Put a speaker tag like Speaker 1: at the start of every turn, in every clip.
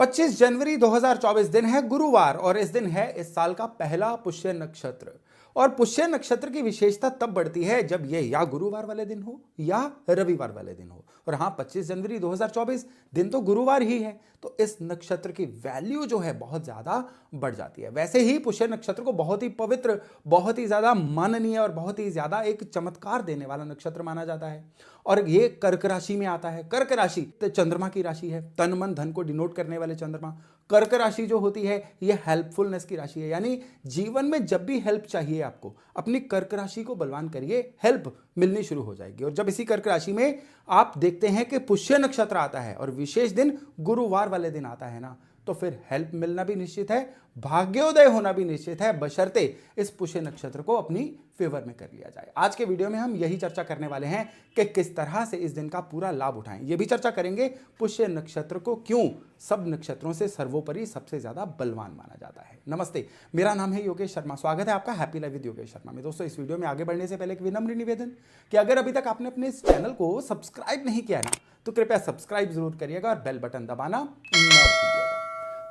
Speaker 1: 25 जनवरी 2024 दिन है गुरुवार और इस दिन है इस साल का पहला पुष्य नक्षत्र। और पुष्य नक्षत्र की विशेषता तब बढ़ती है जब ये या गुरुवार वाले दिन हो या रविवार वाले दिन हो। और हाँ, 25 जनवरी 2024 दिन तो गुरुवार ही है, तो इस नक्षत्र की वैल्यू जो है बहुत ज्यादा बढ़ जाती है। वैसे ही पुष्य नक्षत्र को बहुत ही पवित्र, बहुत ही ज्यादा माननीय और बहुत ही ज्यादा एक चमत्कार देने वाला नक्षत्र माना जाता है। और ये कर्क राशि में आता है। कर्क राशि तो चंद्रमा की राशि है, तन मन धन को डिनोट करने वाले चंद्रमा। कर्क राशि जो होती है ये हेल्पफुलनेस की राशि है, यानी जीवन में जब भी हेल्प चाहिए आपको, अपनी कर्क राशि को बलवान करिए, हेल्प मिलनी शुरू हो जाएगी। और जब इसी कर्क राशि में आप देखते हैं कि पुष्य नक्षत्र आता है और विशेष दिन गुरुवार वाले दिन आता है ना, तो फिर हेल्प मिलना भी निश्चित है, भाग्योदय होना भी निश्चित है, बशर्ते इस पुष्य नक्षत्र को अपनी फेवर में कर लिया जाए। आज के वीडियो में हम यही चर्चा करने वाले हैं कि किस तरह से इस दिन का पूरा लाभ उठाएं। यह भी चर्चा करेंगे पुष्य नक्षत्र को क्यों सब नक्षत्रों से सर्वोपरि सबसे ज्यादा बलवान माना जाता है। नमस्ते, मेरा नाम है योगेश शर्मा। स्वागत है आपका happy life with Yogesh Sharma में। दोस्तों, इस वीडियो में आगे बढ़ने से पहले एक विनम्र निवेदन कि अगर अभी तक आपने अपने इस चैनल को सब्सक्राइब नहीं किया ना, तो कृपया सब्सक्राइब जरूर करिएगा और बेल बटन दबाना न भूलिएगा।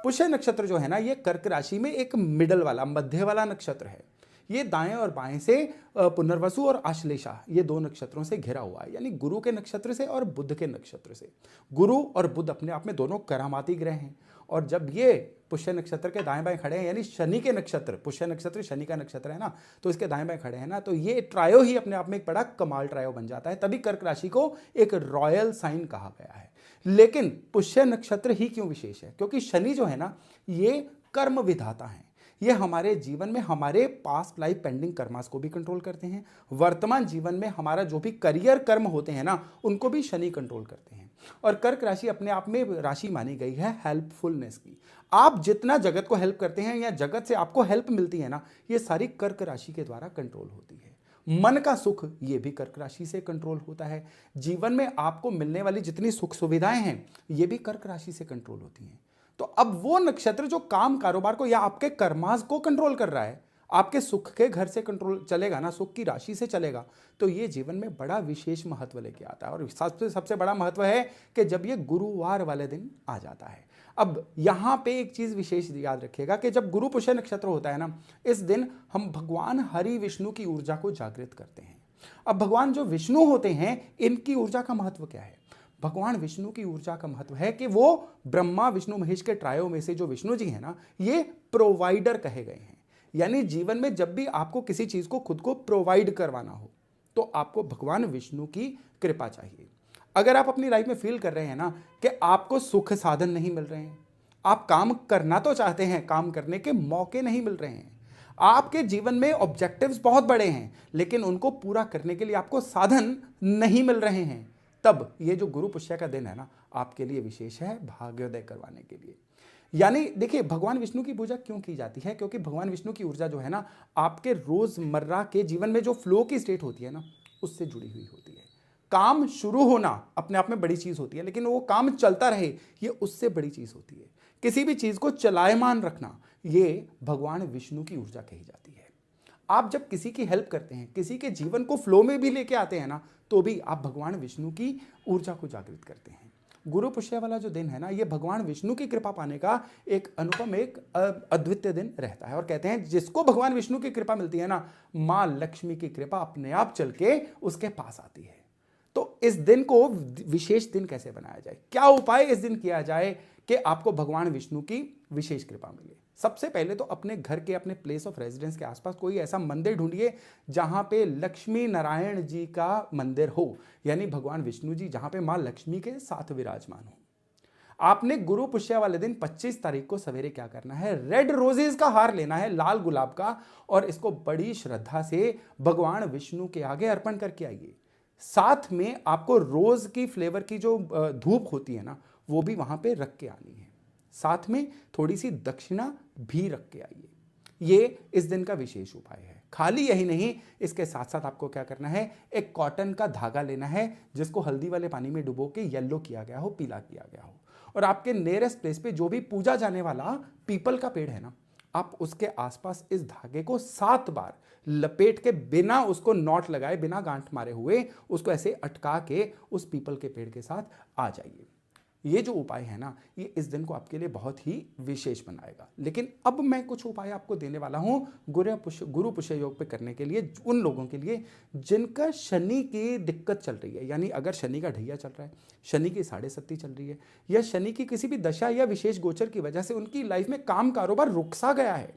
Speaker 1: पुष्य नक्षत्र जो है ना, ये कर्क राशि में एक मिडल वाला, मध्य वाला नक्षत्र है। ये दाएं और बाएं से पुनर्वसु और आश्लेषा, ये दो नक्षत्रों से घिरा हुआ है, यानी गुरु के नक्षत्र से और बुध के नक्षत्र से। गुरु और बुध अपने आप में दोनों करामाती ग्रह हैं। और जब ये पुष्य नक्षत्र के दाएं बाएं खड़े हैं, यानी शनि के नक्षत्र, पुष्य नक्षत्र शनि का नक्षत्र है ना, तो इसके दाएं बाएं खड़े हैं ना, तो ये ट्रायो ही अपने आप में एक बड़ा कमाल ट्रायो बन जाता है। तभी कर्क राशि को एक रॉयल साइन कहा गया है। लेकिन पुष्य नक्षत्र ही क्यों विशेष है? क्योंकि शनि जो है ना, ये कर्म विधाता है। ये हमारे जीवन में हमारे पास्ट लाइफ पेंडिंग कर्मास को भी कंट्रोल करते हैं। वर्तमान जीवन में हमारा जो भी करियर कर्म होते हैं ना, उनको भी शनि कंट्रोल करते हैं। और कर्क राशि अपने आप में राशि मानी गई है हेल्पफुलनेस की। आप जितना जगत को हेल्प करते हैं या जगत से आपको हेल्प मिलती है ना, ये सारी कर्क राशि के द्वारा कंट्रोल होती है। मन का सुख ये भी कर्क राशि से कंट्रोल होता है। जीवन में आपको मिलने वाली जितनी सुख सुविधाएं हैं, ये भी कर्क राशि से कंट्रोल होती हैं। तो अब वो नक्षत्र जो काम कारोबार को या आपके कर्मास को कंट्रोल कर रहा है, आपके सुख के घर से कंट्रोल चलेगा ना, सुख की राशि से चलेगा, तो ये जीवन में बड़ा विशेष महत्व लेके आता है। और सबसे बड़ा महत्व है कि जब ये गुरुवार वाले दिन आ जाता है। अब यहां पे एक चीज विशेष याद रखिएगा कि जब गुरु पुष्य नक्षत्र होता है ना, इस दिन हम भगवान हरि विष्णु की ऊर्जा को जागृत करते हैं। अब भगवान जो विष्णु होते हैं, इनकी ऊर्जा का महत्व क्या है? भगवान विष्णु की ऊर्जा का महत्व है कि वो ब्रह्मा विष्णु महेश के ट्रायो में से जो विष्णु जी है ना, ये प्रोवाइडर कहे गए हैं। यानी जीवन में जब भी आपको किसी चीज को खुद को प्रोवाइड करवाना हो, तो आपको भगवान विष्णु की कृपा चाहिए। अगर आप अपनी लाइफ में फील कर रहे हैं ना कि आपको सुख साधन नहीं मिल रहे हैं, आप काम करना तो चाहते हैं, काम करने के मौके नहीं मिल रहे हैं, आपके जीवन में ऑब्जेक्टिव्स बहुत बड़े हैं, लेकिन उनको पूरा करने के लिए आपको साधन नहीं मिल रहे हैं, तब ये जो गुरु पुष्य का दिन है ना, आपके लिए विशेष है भाग्योदय करवाने के लिए। यानी देखिए, भगवान विष्णु की पूजा क्यों की जाती है? क्योंकि भगवान विष्णु की ऊर्जा जो है ना, आपके रोजमर्रा के जीवन में जो फ्लो की स्टेट होती है ना, उससे जुड़ी हुई होती है। काम शुरू होना अपने आप में बड़ी चीज होती है, लेकिन वो काम चलता रहे, ये उससे बड़ी चीज होती है। किसी भी चीज को चलायमान रखना, ये भगवान विष्णु की ऊर्जा कही जाती है। आप जब किसी की हेल्प करते हैं, किसी के जीवन को फ्लो में भी लेके आते हैं ना, तो भी आप भगवान विष्णु की ऊर्जा को जागृत करते हैं। गुरु पुष्य वाला जो दिन है ना, ये भगवान विष्णु की कृपा पाने का एक अनुपम, एक अद्वितीय दिन रहता है। और कहते हैं जिसको भगवान विष्णु की कृपा मिलती है ना, मां लक्ष्मी की कृपा अपने आप चल के उसके पास आती है। तो इस दिन को विशेष दिन कैसे बनाया जाए, क्या उपाय इस दिन किया जाए कि आपको भगवान विष्णु की विशेष कृपा मिले? सबसे पहले तो अपने घर के, अपने प्लेस ऑफ रेजिडेंस के आसपास कोई ऐसा मंदिर ढूंढिए जहां पे लक्ष्मी नारायण जी का मंदिर हो, यानी भगवान विष्णु जी जहां पे मां लक्ष्मी के साथ विराजमान हो। आपने गुरु पुष्य वाले दिन 25 तारीख को सवेरे क्या करना है? रेड रोजेस का हार लेना है, लाल गुलाब का, और इसको बड़ी श्रद्धा से भगवान विष्णु के आगे अर्पण करके आइए। साथ में आपको रोज की फ्लेवर की जो धूप होती है ना, वो भी वहां पे रख के आनी है। साथ में थोड़ी सी दक्षिणा भी रख के आइए। ये इस दिन का विशेष उपाय है। खाली यही नहीं, इसके साथ साथ आपको क्या करना है? एक कॉटन का धागा लेना है, जिसको हल्दी वाले पानी में डुबो के येलो किया गया हो, पीला किया गया हो, और आपके नियरेस्ट प्लेस पे जो भी पूजा जाने वाला पीपल का पेड़ है ना, आप उसके आसपास इस धागे को 7 बार लपेट के, बिना उसको नॉट लगाए, बिना गांठ मारे हुए, उसको ऐसे अटका के उस पीपल के पेड़ के साथ आ जाइए। ये जो उपाय है ना, ये इस दिन को आपके लिए बहुत ही विशेष बनाएगा। लेकिन अब मैं कुछ उपाय आपको देने वाला हूं गुरु पुष्य योग पे करने के लिए, उन लोगों के लिए जिनका शनि की दिक्कत चल रही है। यानी अगर शनि का ढैया चल रहा है, शनि की 7.5 चल रही है, या शनि की किसी भी दशा या विशेष गोचर की वजह से उनकी लाइफ में काम कारोबार रुक सा गया है,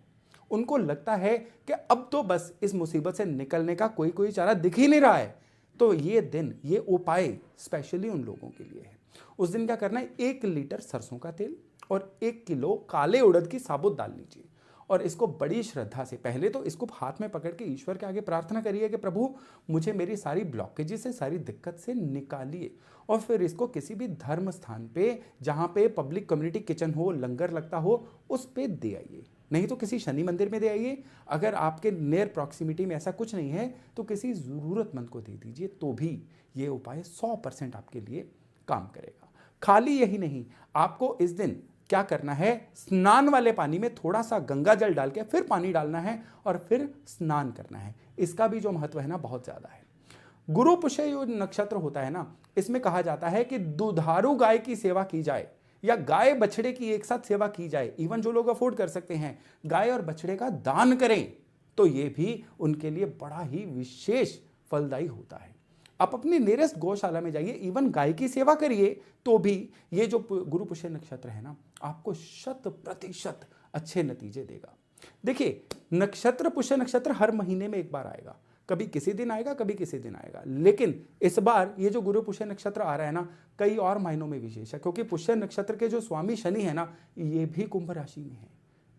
Speaker 1: उनको लगता है कि अब तो बस इस मुसीबत से निकलने का कोई चारा दिख ही नहीं रहा है, तो ये दिन, ये उपाय स्पेशली उन लोगों के लिए है। उस दिन क्या करना है, 1 लीटर सरसों का तेल और 1 किलो काले उड़द की साबुत दाल लीजिए और इसको बड़ी श्रद्धा से, पहले तो इसको हाथ में पकड़ के ईश्वर के आगे प्रार्थना करिए कि प्रभु मुझे मेरी सारी ब्लॉकेजेस से, सारी दिक्कत से निकालिए, और फिर इसको किसी भी धर्म स्थान पे जहाँ पे पब्लिक कम्युनिटी किचन हो, लंगर लगता हो, उस पे दे आइए। नहीं तो किसी शनि मंदिर में दे आइए। अगर आपके नियर प्रॉक्सिमिटी में ऐसा कुछ नहीं है तो किसी ज़रूरतमंद को दे दीजिए, तो भी ये उपाय 100% आपके लिए काम करेगा। खाली यही नहीं, आपको इस दिन क्या करना है, स्नान वाले पानी में थोड़ा सा गंगा जल डाल के फिर पानी डालना है और फिर स्नान करना है। इसका भी जो महत्व है ना, बहुत ज्यादा है। गुरु पुष्य जो नक्षत्र होता है ना, इसमें कहा जाता है कि दुधारू गाय की सेवा की जाए या गाय बछड़े की एक साथ सेवा की जाए। इवन जो लोग अफोर्ड कर सकते हैं, गाय और बछड़े का दान करें, तो ये भी उनके लिए बड़ा ही विशेष फलदायी होता है। आप अपनी नियरेस्ट गौशाला में जाइए, इवन गाय की सेवा करिए, तो भी ये जो गुरु पुष्य नक्षत्र है ना, आपको 100% अच्छे नतीजे देगा। देखिए, नक्षत्र पुष्य नक्षत्र हर महीने में एक बार आएगा, कभी किसी दिन आएगा, कभी किसी दिन आएगा, लेकिन इस बार ये जो गुरु पुष्य नक्षत्र आ रहा है ना, कई और महीनों में विशेष है, क्योंकि पुष्य नक्षत्र के जो स्वामी शनि है ना, ये भी कुंभ राशि में है।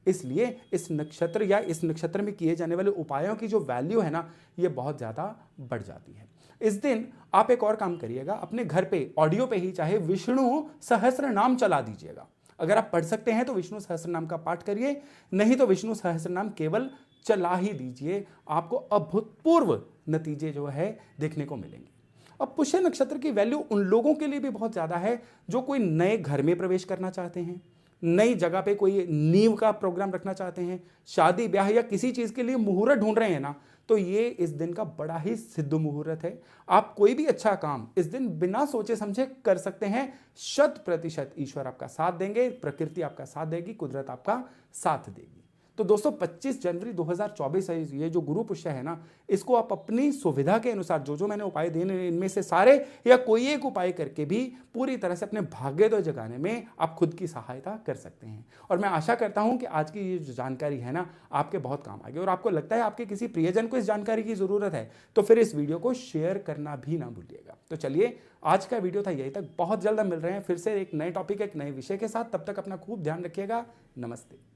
Speaker 1: इसलिए इस नक्षत्र या इस नक्षत्र में किए जाने वाले उपायों की जो वैल्यू है ना, ये बहुत ज्यादा बढ़ जाती है। इस दिन आप एक और काम करिएगा, अपने घर पे ऑडियो पे ही चाहे विष्णु सहस्त्र नाम चला दीजिएगा। अगर आप पढ़ सकते हैं तो विष्णु सहस्त्र नाम का पाठ करिए, नहीं तो विष्णु सहस्त्र नाम केवल चला ही दीजिए, आपको अभूतपूर्व नतीजे जो है देखने को मिलेंगे। अब पुष्य नक्षत्र की वैल्यू उन लोगों के लिए भी बहुत ज्यादा है जो कोई नए घर में प्रवेश करना चाहते हैं, नई जगह पे कोई नींव का प्रोग्राम रखना चाहते हैं, शादी ब्याह या किसी चीज के लिए मुहूर्त ढूंढ रहे हैं ना, तो ये इस दिन का बड़ा ही सिद्ध मुहूर्त है। आप कोई भी अच्छा काम इस दिन बिना सोचे समझे कर सकते हैं। 100% ईश्वर आपका साथ देंगे, प्रकृति आपका साथ देगी, कुदरत आपका साथ देगी। तो दोस्तों 25 जनवरी 2024 है ये जो गुरु पुष्य है ना, इसको आप अपनी सुविधा के अनुसार जो मैंने उपाय देने, इनमें से सारे या कोई एक उपाय करके भी पूरी तरह से अपने भाग्योदय जगाने में आप खुद की सहायता कर सकते हैं। और मैं आशा करता हूं कि आज की ये जो जानकारी है ना, आपके बहुत काम आएगी, और आपको लगता है आपके किसी प्रियजन को इस जानकारी की जरूरत है, तो फिर इस वीडियो को शेयर करना भी ना भूलिएगा। तो चलिए, आज का वीडियो था यही तक। बहुत जल्द हम मिल रहे हैं फिर से एक नए टॉपिक, एक नए विषय के साथ। तब तक अपना खूब ध्यान रखिएगा। नमस्ते।